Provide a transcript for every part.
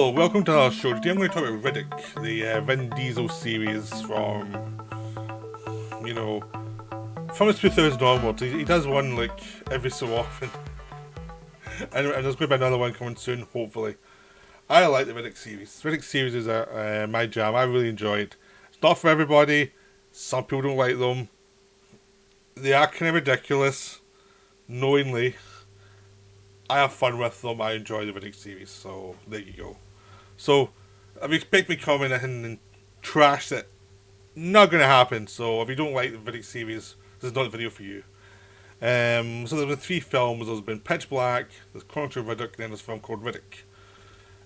Hello, welcome to our show. Today I'm going to talk about Riddick, the Vin Deisel series from his 2000 onwards. He does one like every so often, and there's going to be another one coming soon, hopefully. I like the Riddick series. Riddick series is my jam. I really enjoy it. It's not for everybody. Some people don't like them. They are kind of ridiculous, knowingly. I have fun with them. I enjoy the Riddick series, so there you go. So, if you expect me coming in and trash it, not going to happen. So, if you don't like the Riddick series, this is not the video for you. So there's been 3 films. There's been Pitch Black, there's Chronicles of Riddick, and then there's a film called Riddick.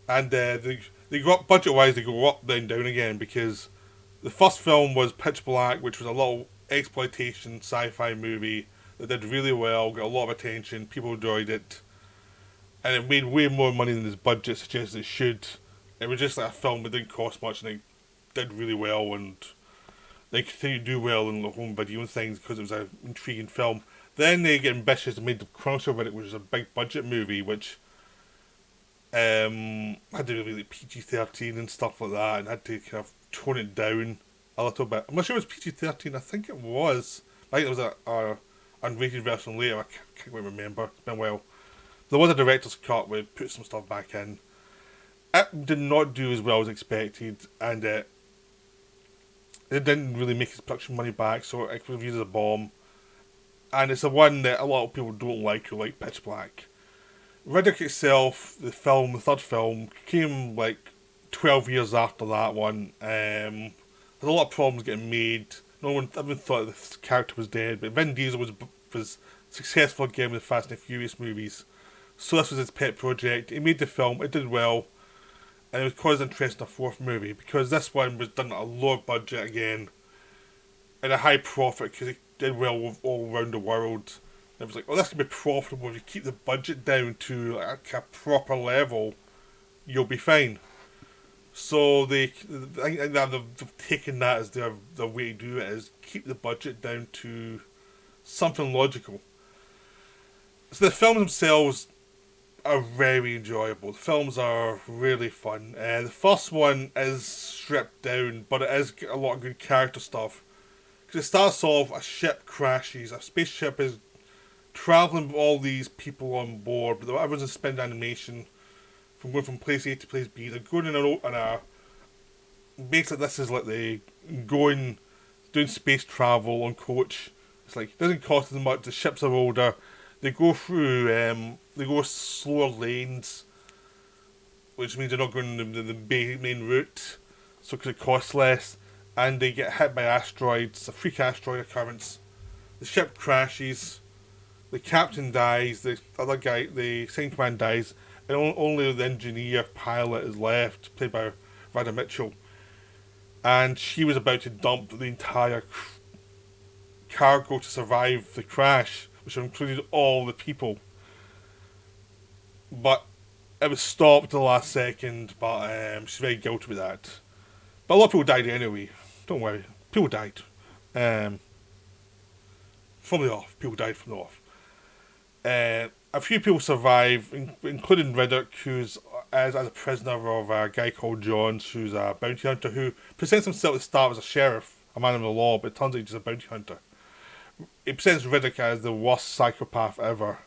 And they go up, budget-wise, they go up, then down again, because the first film was Pitch Black, which was a little exploitation sci-fi movie that did really well, got a lot of attention, people enjoyed it, and it made way more money than its budget suggested it should. It was just like a film that didn't cost much, and it did really well, and they continued to do well in the home video and things because it was an intriguing film. Then they get ambitious and made the Chronicles of Riddick, which was a big budget movie, which had to be like PG-13 and stuff like that, and had to kind of tone it down a little bit. I'm not sure it was PG-13, I think it was. I think there was a unrated version later, I can't quite remember, it's been a while. There was a director's cut where it put some stuff back in. It did not do as well as expected, and it didn't really make its production money back, so it was viewed as a bomb. And it's the one that a lot of people don't like who like Pitch Black. Riddick itself, the third film, came like 12 years after that one. There's a lot of problems getting made. Everyone thought the character was dead, but Vin Deisel was successful again with the Fast and Furious movies. So this was his pet project. He made the film, it did well, and it was caused interest in a 4th movie, because this one was done at a lower budget again, and a high profit, because it did well all around the world. It was like, oh, this can be profitable if you keep the budget down to like a proper level, you'll be fine. So I think they've taken that as their way to do it, is keep the budget down to something logical. So the films themselves are very enjoyable. The films are really fun. The first one is stripped down, but it is a lot of good character stuff. Because it starts off, a ship crashes, a spaceship is travelling with all these people on board, but everyone's in spin animation, from going from place A to place B. They're going on a basically this is like doing space travel on coach. It's like, it doesn't cost as much, the ships are older, they go through, they go slower lanes, which means they're not going the main route, so it costs less, and they get hit by asteroids, a freak asteroid occurrence. The ship crashes, the captain dies, the other guy, the second command dies, and only the engineer pilot is left, played by Radha Mitchell. And she was about to dump the entire cargo to survive the crash, which included all the people. But it was stopped at the last second, but she's very guilty with that. But a lot of people died anyway, don't worry, people died. From the off, people died from the off. A few people survive, including Riddick, who's as a prisoner of a guy called Johns, who's a bounty hunter who presents himself at the start as a sheriff, a man of the law, but it turns out he's just a bounty hunter. He presents Riddick as the worst psychopath ever,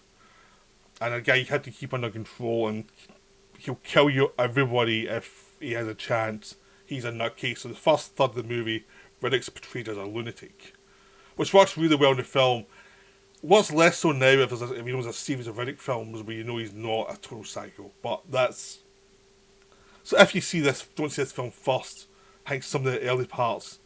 and a guy you had to keep under control, and he'll kill everybody if he has a chance. He's a nutcase. So the first third of the movie, Riddick's portrayed as a lunatic, which works really well in the film. What's less so now if there's a series of Riddick films where you know he's not a total psycho. But that's... So if you don't see this film first, I think some of the early parts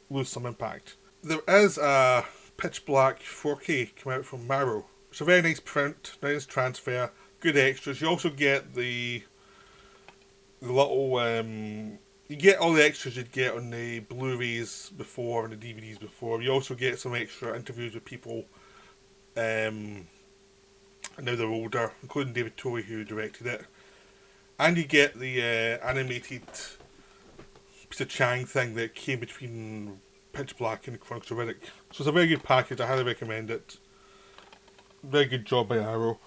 lose some impact. There is a Pitch Black 4K come out from Marrow. It's a very nice print, nice transfer, good extras. You also get the little... you get all the extras you'd get on the Blu-rays before and the DVDs before. You also get some extra interviews with people... now they're older, including David Twohy, who directed it, and you get the animated Peter Chang thing that came between Pitch Black and Chronicles of Riddick. So it's a very good package. I highly recommend it. Very good job by Arrow.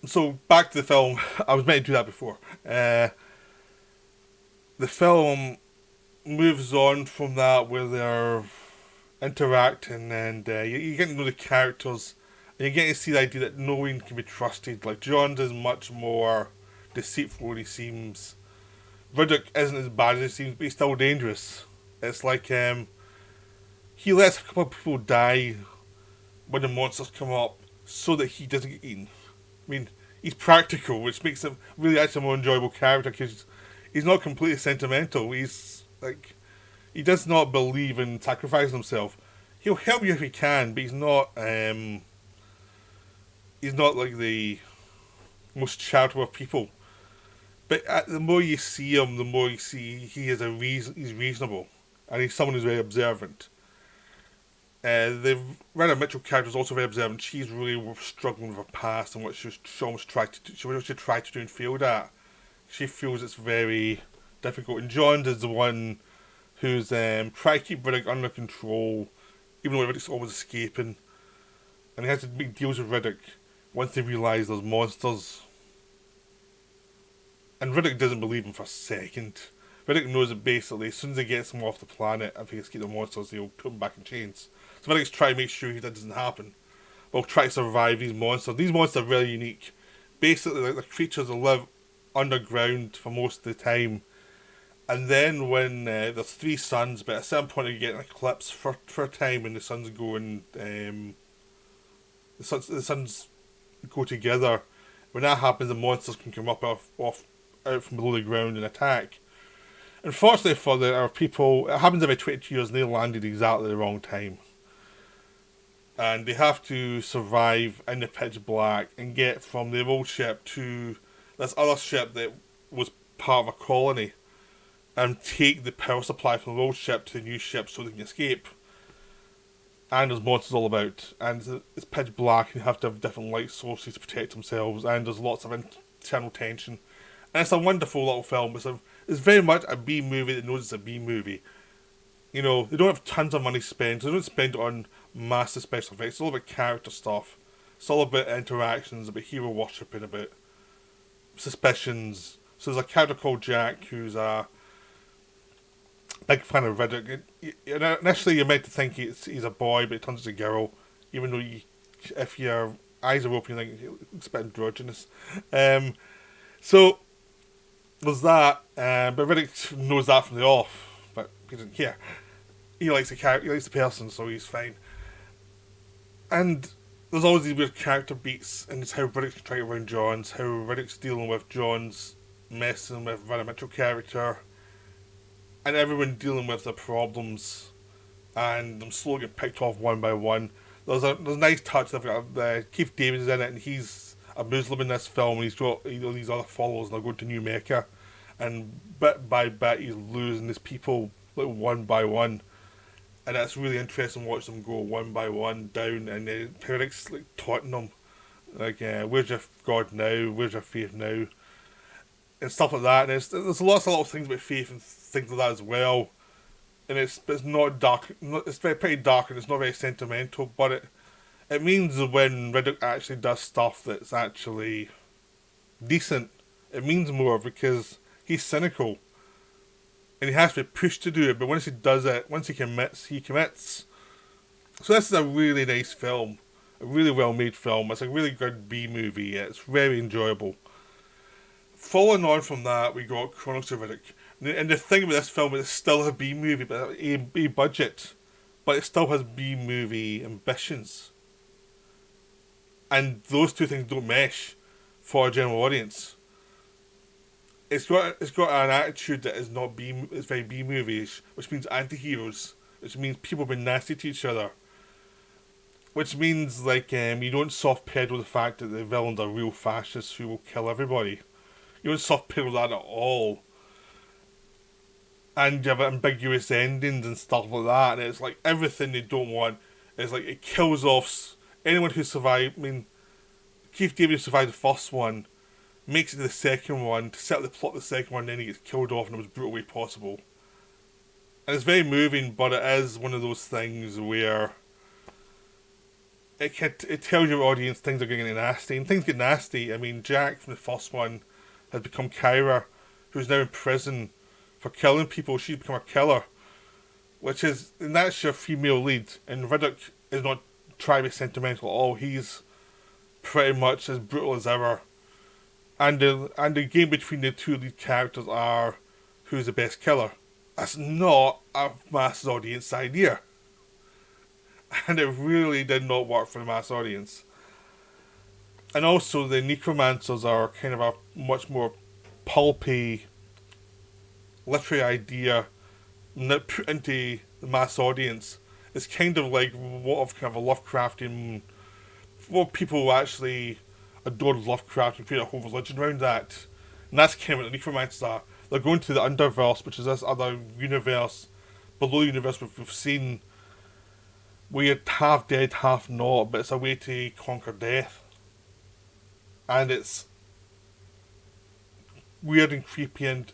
So back to the film. I was meant to do that before. The film moves on from that where they're interacting and you get to know the characters and you get to see the idea that no one can be trusted. Like Johns is much more deceitful than he seems. Riddick isn't as bad as he seems, but he's still dangerous. It's like he lets a couple of people die when the monsters come up so that he doesn't get eaten. I mean, he's practical, which makes him really actually a more enjoyable character because he's not completely sentimental. He's like he does not believe in sacrificing himself. He'll help you if he can, but he's not like the most charitable of people. But the more you see him, the more you see he is he's reasonable, and he's someone who's very observant. The Rena Mitchell character is also very observant. She's really struggling with her past and what she almost tried to do. She tried to do and failed at. She feels it's very difficult. And Johns is the one who's trying to keep Riddick under control, even though Riddick's always escaping. And he has to make deals with Riddick once they realise there's monsters. And Riddick doesn't believe him for a second. Riddick knows that basically as soon as he gets him off the planet, if he escapes the monsters, he'll put him back in chains. So Riddick's trying to make sure that doesn't happen. But he'll try to survive these monsters. These monsters are really unique. Basically, like the creatures that live underground for most of the time. And then when there's three suns, but at a certain point you get an eclipse for a time when the suns go and the suns go together. When that happens, the monsters can come up off out from below the ground and attack. Unfortunately for our people, it happens every 22 years and they landed exactly the wrong time. And they have to survive in the pitch black and get from their old ship to this other ship that was part of a colony and take the power supply from the old ship to the new ship so they can escape. And there's monsters all about. And it's pitch black and you have to have different light sources to protect themselves. And there's lots of internal tension. And it's a wonderful little film. It's very much a B movie that knows it's a B movie. You know, they don't have tons of money spent. So they don't spend it on massive special effects. It's all about character stuff. It's all about interactions, about hero worshipping, about suspicions. So there's a character called Jack who's a big fan of Riddick. Initially, you're meant to think he's a boy, but it turns out a girl. Even though if your eyes are open, you think it's a bit androgynous. So there's that. But Riddick knows that from the off, but he doesn't care. He likes the character, he likes the person, so he's fine. And there's always these weird character beats, and it's how Riddick's trying around Johns, how Riddick's dealing with Johns messing with Vanna Mitchell character, and everyone dealing with their problems, and them slowly getting picked off one by one. There's a nice touch. They've got Keith David is in it, and he's a Muslim in this film. And he's got these other followers, and they're going to New Mecca, and bit by bit he's losing his people like one by one, and it's really interesting watching them go one by one down, and Riddick's like taunting them, like where's your God now? Where's your faith now? And stuff like that. And there's lots of little things about faith and things like that as well. And it's not dark. It's pretty dark and it's not very sentimental. But it means when Riddick actually does stuff that's actually decent, it means more because he's cynical. And he has to be pushed to do it. But once he does it, once he commits, he commits. So this is a really nice film. A really well made film. It's a really good B movie. It's very enjoyable. Following on from that, we got Chronicles of Riddick. And the thing about this film is it's still a B movie, but a budget. But it still has B movie ambitions. And those two things don't mesh for a general audience. It's got an attitude that is not B. It's very B movies, which means anti-heroes, which means people being nasty to each other, which means like you don't soft pedal the fact that the villains are real fascists who will kill everybody. You don't soft pedal that at all. And you have ambiguous endings and stuff like that, and it's like everything they don't want. It's like it kills off anyone who survived. I mean, Keith David survived the first one, makes it to the second one to set up the plot of the second one, and then he gets killed off in the most brutal way possible. And it's very moving, but it is one of those things where it tells your audience things are getting nasty, and things get nasty. I mean, Jack from the first one has become Kyra, who's now in prison for killing people. She's become a killer, which is, and that's your female lead. And Riddick is not trying to be sentimental at all. He's pretty much as brutal as ever. And the game between the two lead characters are who's the best killer. That's not a mass audience idea. And it really did not work for the mass audience. And also the necromancers are kind of a much more pulpy literary idea that put into the mass audience. It's kind of like what of kind of a Lovecraftian, what people actually adored Lovecraft and create a whole religion around that. And that's kind of what the necromancers are. They're going to the underverse, which is this other universe, below the universe we've seen, where you're half dead, half not, but it's a way to conquer death. And it's weird and creepy, and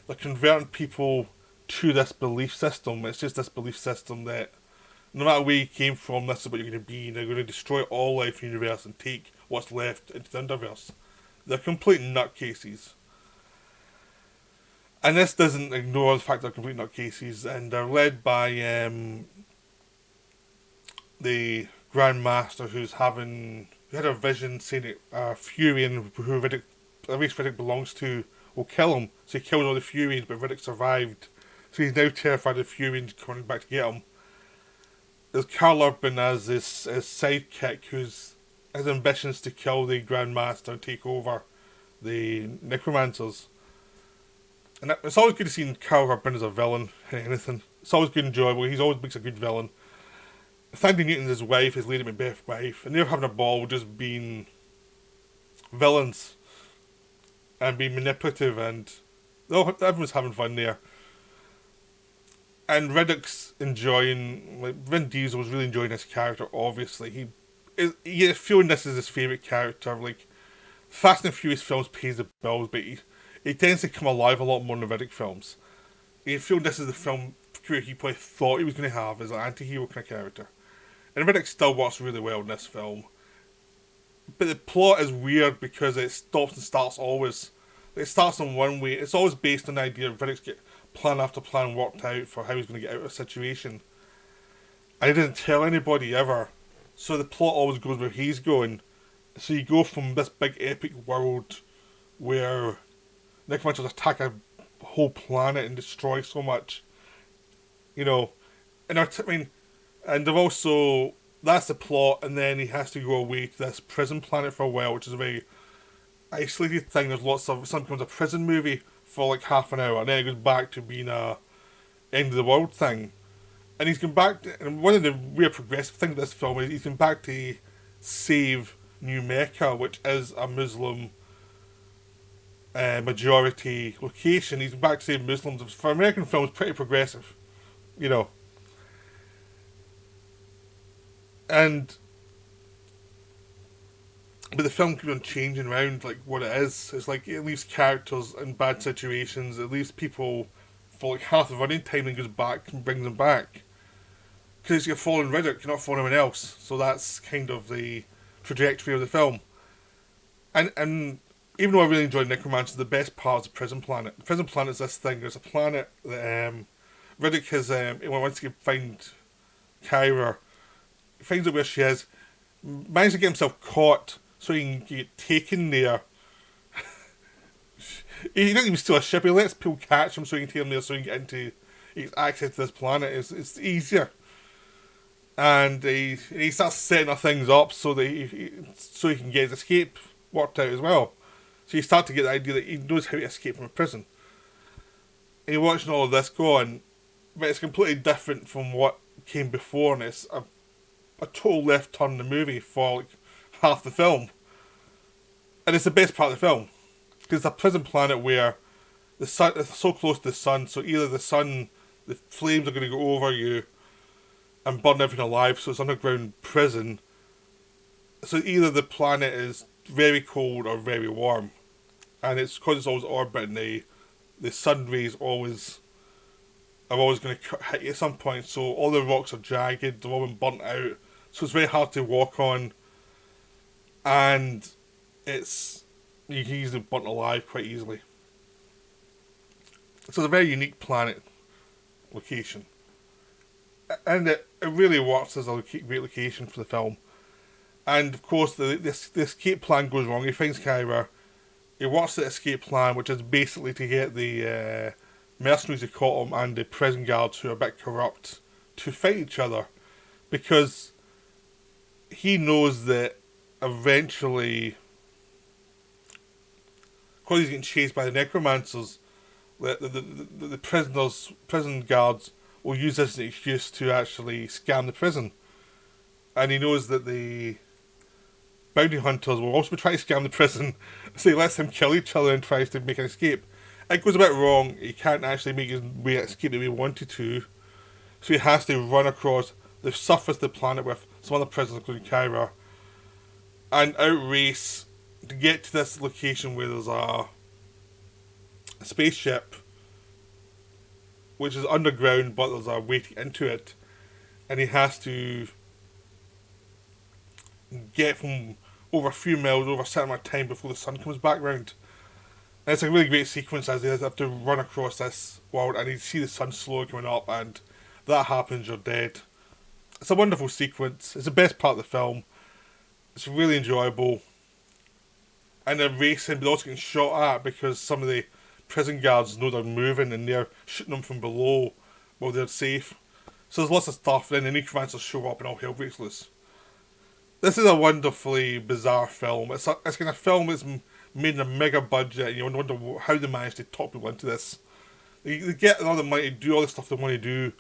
they're converting people to this belief system. It's just this belief system that no matter where you came from, this is what you're going to be, and they're going to destroy all life in the universe and take what's left into the underverse. They're complete nutcases. And this doesn't ignore the fact they're complete nutcases, and they're led by the Grand Master who had a vision saying that Furion, who Riddick, the race Riddick belongs to, will kill him. So he killed all the Furions, but Riddick survived. So he's now terrified of Furions coming back to get him. There's Karl Urban as his sidekick, whose his ambitions to kill the Grand Master and take over the Necromancers. And it's always good to see Karl Urban as a villain in anything. It's always good and enjoyable. He always makes a good villain. Thandie Newton's his wife, his Lady Macbeth wife, and they're having a ball just being villains and being manipulative, and everyone's having fun there. And Riddick's enjoying, like, Vin Diesel's really enjoying his character, obviously. He's feeling this is his favourite character. Like, Fast and Furious films pays the bills, but he tends to come alive a lot more in the Riddick films. You feel this is the film career he probably thought he was going to have as an anti-hero kind of character. And Riddick still works really well in this film. But the plot is weird because it stops and starts always. It starts in one way. It's always based on the idea of Riddick's get plan after plan worked out for how he's going to get out of a situation. And he didn't tell anybody ever. So the plot always goes where he's going. So you go from this big epic world where necromancers attack a whole planet and destroy so much. You know, and and they've also, that's the plot, and then he has to go away to this prison planet for a while, which is a very isolated thing. There's lots of, sometimes a prison movie for like half an hour, and then it goes back to being a end of the world thing. And he's gone back to, and one of the weird progressive things of this film is he's gone back to save New Mecca, which is a Muslim majority location. He's back to save Muslims. For American films, pretty progressive, you know. But the film keeps on changing around, like, what it is. It's like, it leaves characters in bad situations, it leaves people for like half the running time and goes back and brings them back. Because you're following Riddick, you're not following anyone else. So that's kind of the trajectory of the film. And even though I really enjoyed Necromancer, the best part is the prison planet. The prison planet is this thing, there's a planet that Riddick has, wants to find Kyra, finds out where she is, managed to get himself caught so he can get taken there. He doesn't even steal a ship, he lets people catch him so he can take him there so he can get access to this planet. It's easier. And he starts setting things up so that so he can get his escape worked out as well. So you start to get the idea that he knows how to escape from a prison. And you're watching all of this go on, but it's completely different from what came before, and it's a total left turn in the movie for like half the film. And it's the best part of the film. Because it's a prison planet where the sun is so close to the sun, so either the sun, the flames are going to go over you and burn everything alive, so it's underground prison. So either the planet is very cold or very warm. And it's because it's always orbiting, the sun rays are always going to hit you at some point, so all the rocks are jagged, they've all been burnt out, so it's very hard to walk on, and you can easily burnt alive quite easily. So it's a very unique planet location, and it really works as a great location for the film. And of course, the escape plan goes wrong. He finds Kyra. He works the escape plan, which is basically to get the mercenaries who caught him and the prison guards who are a bit corrupt to fight each other, because he knows that eventually, because he's getting chased by the necromancers, the prison guards will use this as an excuse to actually scam the prison. And he knows that the bounty hunters will also be trying to scam the prison, so he lets them kill each other and tries to make an escape. It goes a bit wrong. He can't actually make his way escape the way he wanted to, so he has to run across the surface of the planet with some other prisoners, including Kyra, and outrace to get to this location where there's a spaceship which is underground, but there's a way to get into it, and he has to get from over a few miles over a certain amount of time before the sun comes back round. And it's a really great sequence as they have to run across this world and you see the sun slowly coming up, and that happens, you're dead. It's a wonderful sequence. It's the best part of the film. It's really enjoyable. And they're racing, but also getting shot at because some of the prison guards know they're moving and they're shooting them from below while they're safe. So there's lots of stuff. Then the necromancers show up and all hell breaks loose. This is a wonderfully bizarre film. It's kind of film that's made in a mega budget, and you wonder how they managed to talk people into this. They get all the money to do all the stuff they want to do,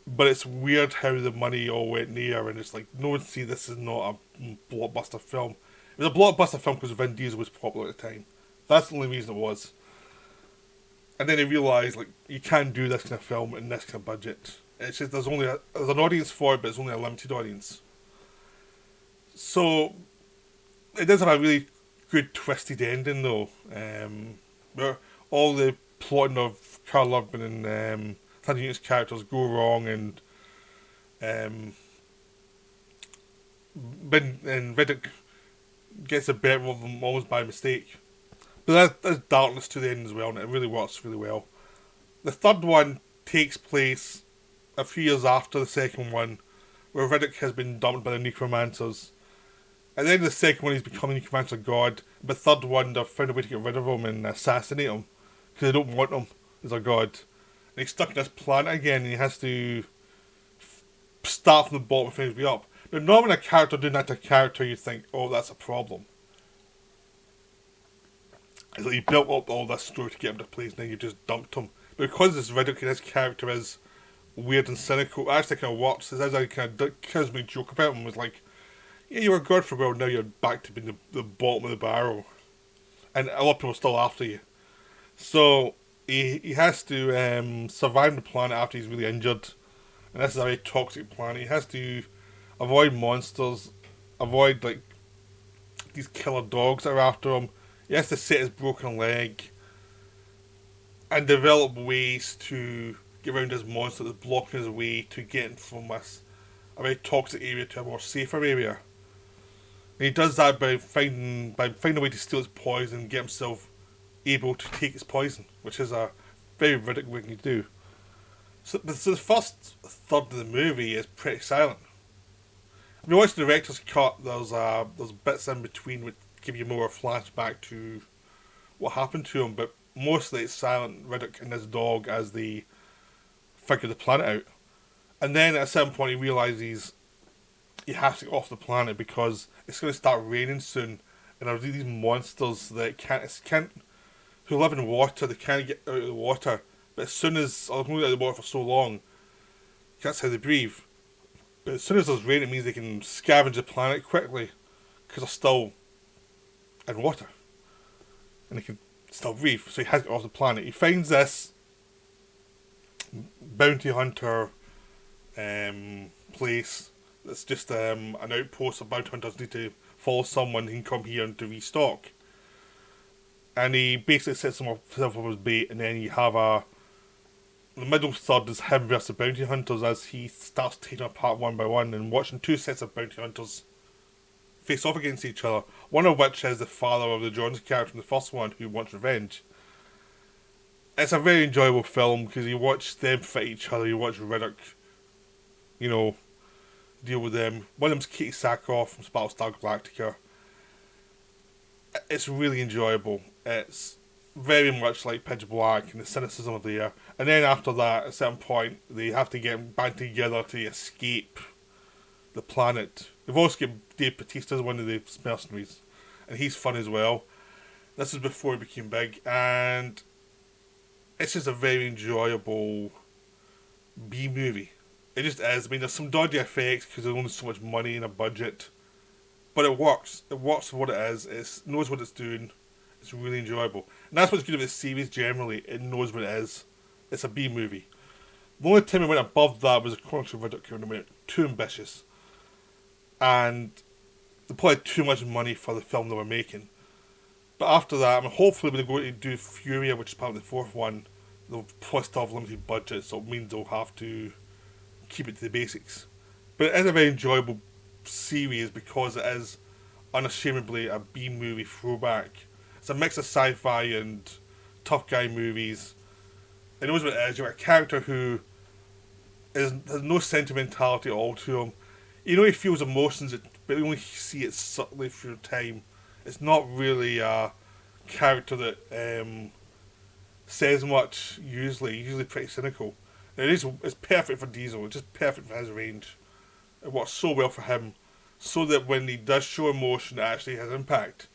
but it's weird how the money all went near, and it's like, no one see this is not a blockbuster film. It was a blockbuster film because Vin Deisel was popular at the time. That's the only reason it was. And then they realised, like, you can't do this kind of film in this kind of budget. It's just there's an audience for it, but it's only a limited audience. So it does have a really good twisted ending though, where all the plotting of Carl Urban and Thandie Newton's characters go wrong, and Riddick gets the better of them almost by mistake. But there's darkness to the end as well, and it really works really well. The third one takes place a few years after the second one, where Riddick has been dumped by the necromancers. At the end of the second one, he's become a necromancer god. But the third one, they've found a way to get rid of him and assassinate him, because they don't want him as a god. And he's stuck in this planet again, and he has to start from the bottom and finish his way up. Now, normally a character doing that to a character, you'd think, oh, that's a problem. It's like you built up all this story to get him to place, and then you just dumped him. But because this Riddick and his character is weird and cynical, it actually kind of works. There's a kind of charismatic joke about him. It was like, yeah, you were good for a while, now you're back to being the bottom of the barrel. And a lot of people are still after you. So, he has to survive the planet after he's really injured. And this is a very toxic planet. He has to avoid monsters, avoid, like, these killer dogs that are after him. He has to set his broken leg and develop ways to get around his monster that's blocking his way to get from a very toxic area to a more safer area. And he does that by finding a way to steal his poison and get himself able to take his poison, which is a very Riddick thing to do. So the first third of the movie is pretty silent. If you watch the director's cut, there's bits in between which give you more flashback to what happened to him, but mostly it's silent. Riddick and his dog as they figure the planet out. And then at a certain point he realises he has to get off the planet because it's going to start raining soon, and there's these monsters that who live in water. They can't get out of the water, but as soon as they've been out of the water for so long, that's how they breathe. But as soon as there's rain, it means they can scavenge the planet quickly because they're still in water, and they can still breathe. So he has to get off the planet. He finds this bounty hunter place. It's just an outpost of bounty hunters need to follow someone who can come here and to restock. And he basically sets himself up as bait, and then you have a The middle third is him versus the bounty hunters as he starts taking apart one by one and watching two sets of bounty hunters face off against each other. One of which is the father of the Jones character in the first one who wants revenge. It's a very enjoyable film because you watch them fight each other. You watch Riddick, you know, deal with them. One of them's Katie Sackhoff from Battlestar Galactica. It's really enjoyable. It's very much like Pitch Black and the cynicism of the air. And then after that, at a certain point, they have to get back together to escape the planet. They've also got Dave Bautista as one of the mercenaries, and he's fun as well. This is before he became big, and it's just a very enjoyable B movie. It just is. I mean, there's some dodgy effects because there's only so much money in a budget, but it works. It works for what it is. It knows what it's doing. It's really enjoyable, and that's what's good about this series. Generally, it knows what it is. It's a B movie. The only time it went above that was the Chronicles of Riddick, when it went too ambitious, and they probably had too much money for the film they were making. But after that, I mean, hopefully when they go to do Furia, which is part of the fourth one, they'll probably still have limited budget, so it means they'll have to keep it to the basics. But it is a very enjoyable series because it is unashamedly a B movie throwback. It's a mix of sci-fi and tough guy movies. It knows what it is. You've got a character who has no sentimentality at all to him. You know he feels emotions, but you only see it subtly through time. It's not really a character that says much. Usually pretty cynical. It's perfect for Diesel. It's just perfect for his range. It works so well for him, so that when he does show emotion, it actually has impact,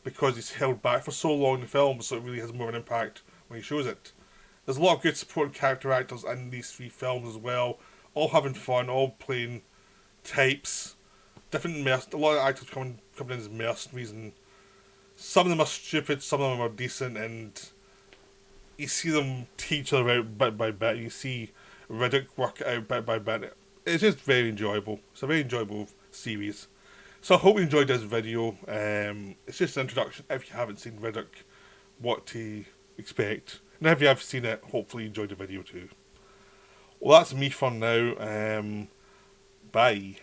because he's held back for so long in the film, so it really has more of an impact when he shows it. There's a lot of good supporting character actors in these three films as well, all having fun, all playing types, a lot of actors coming in as mercenaries, and some of them are stupid, some of them are decent, and you see them teach each other out bit by bit. You see Riddick work it out bit by bit. It's just very enjoyable. It's a very enjoyable series. So I hope you enjoyed this video. It's just an introduction, if you haven't seen Riddick, what to expect. And if you have seen it, hopefully you enjoyed the video too. Well, that's me for now. Bye.